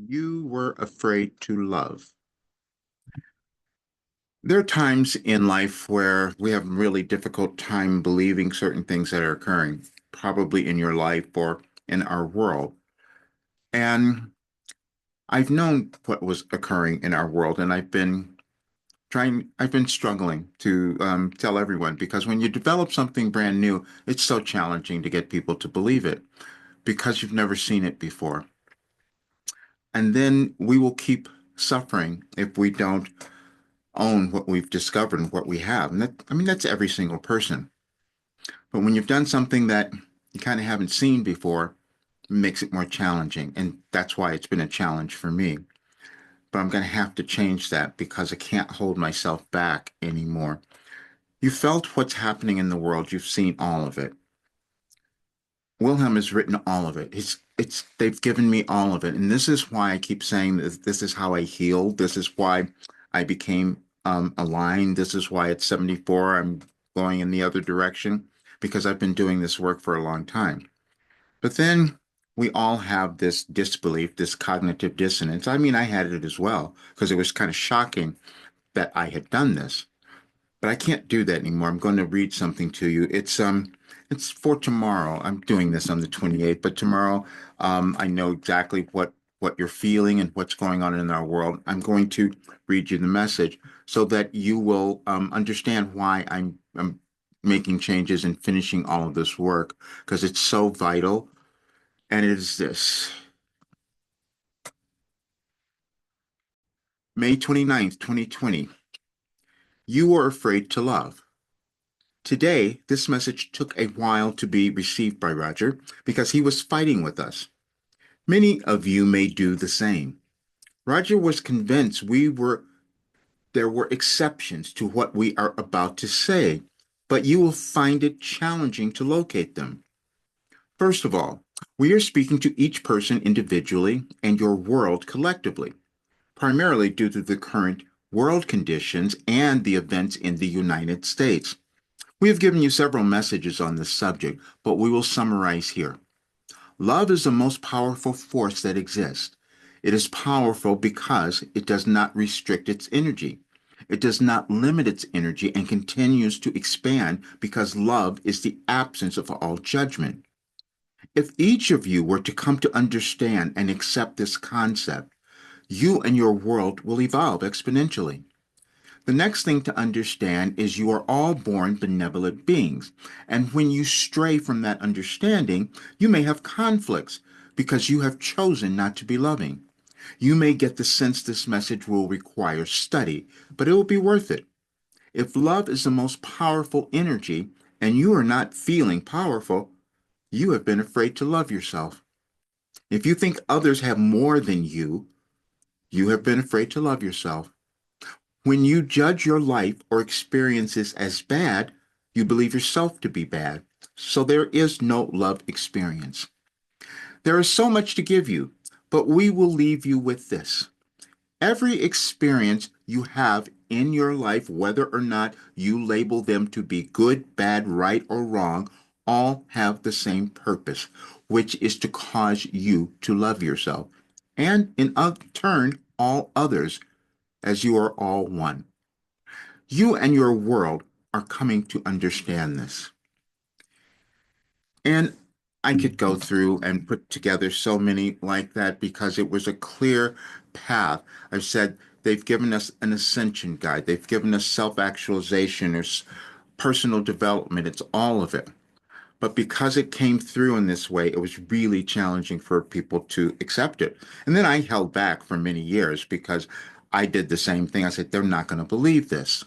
You were afraid to love. There are times in life where we have a really difficult time believing certain things that are occurring, probably in your life or in our world. And I've known what was occurring in our world, and I've been struggling to tell everyone because when you develop something brand new, it's so challenging to get people to believe it because you've never seen it before. And then we will keep suffering if we don't own what we've discovered and what we have. And that's every single person. But when you've done something that you kind of haven't seen before, it makes it more challenging. And that's why it's been a challenge for me. But I'm going to have to change that because I can't hold myself back anymore. You felt what's happening in the world. You've seen all of it. Wilhelm has written all of it. They've given me all of it. And this is why I keep saying this is how I healed. This is why I became aligned. This is why at 74 I'm going in the other direction because I've been doing this work for a long time. But then we all have this disbelief, this cognitive dissonance. I mean, I had it as well because it was kind of shocking that I had done this. But I can't do that anymore. I'm going to read something to you. It's for tomorrow. I'm doing this on the 28th, but tomorrow I know exactly what you're feeling and what's going on in our world. I'm going to read you the message so that you will understand why I'm making changes and finishing all of this work because it's so vital. And it is this: May 29th, 2020. You are afraid to love. Today, this message took a while to be received by Roger because he was fighting with us. Many of you may do the same. Roger was convinced there were exceptions to what we are about to say, but you will find it challenging to locate them. First of all, we are speaking to each person individually and your world collectively, primarily due to the current world conditions and the events in the United States. We have given you several messages on this subject, but we will summarize here. Love is the most powerful force that exists. It is powerful because it does not restrict its energy. It does not limit its energy and continues to expand because love is the absence of all judgment. If each of you were to come to understand and accept this concept, you and your world will evolve exponentially. The next thing to understand is you are all born benevolent beings. And when you stray from that understanding, you may have conflicts because you have chosen not to be loving. You may get the sense this message will require study, but it will be worth it. If love is the most powerful energy and you are not feeling powerful, you have been afraid to love yourself. If you think others have more than you have been afraid to love yourself. When you judge your life or experiences as bad, you believe yourself to be bad. So there is no love experience. There is so much to give you, but we will leave you with this. Every experience you have in your life, whether or not you label them to be good, bad, right, or wrong, all have the same purpose, which is to cause you to love yourself and, in turn, all others, as you are all one. You and your world are coming to understand this. And I could go through and put together so many like that because it was a clear path. I've said they've given us an ascension guide, they've given us self actualization or personal development. It's all of it. But because it came through in this way, it was really challenging for people to accept it. And then I held back for many years because I did the same thing. I said, they're not going to believe this.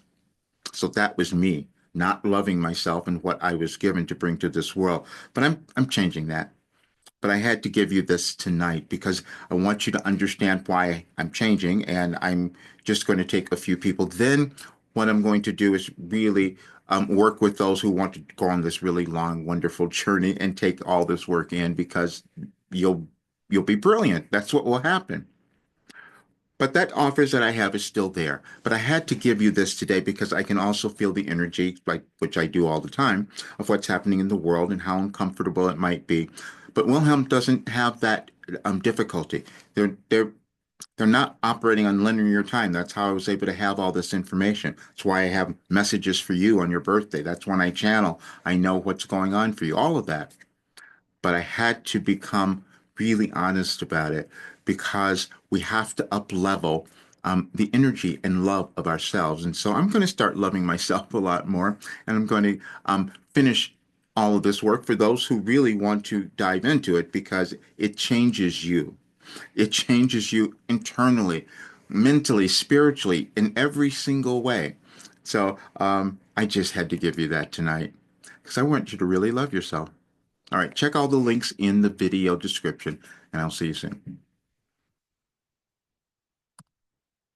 So that was me not loving myself and what I was given to bring to this world. But I'm changing that. But I had to give you this tonight because I want you to understand why I'm changing, and I'm just going to take a few people. Then what I'm going to do is really work with those who want to go on this really long, wonderful journey and take all this work in because you'll you'll be brilliant. That's what will happen. But that offers that I have is still there. But I had to give you this today because I can also feel the energy, like which I do all the time, of what's happening in the world and how uncomfortable it might be. But Wilhelm doesn't have that difficulty. They're They're not operating on linear time. That's how I was able to have all this information. That's why I have messages for you on your birthday. That's when I channel. I know what's going on for you, all of that. But I had to become really honest about it because we have to up level the energy and love of ourselves. And so I'm going to start loving myself a lot more. And I'm going to finish all of this work for those who really want to dive into it because it changes you. It changes you internally, mentally, spiritually, in every single way. So I just had to give you that tonight because I want you to really love yourself. All right, check all the links in the video description, and I'll see you soon.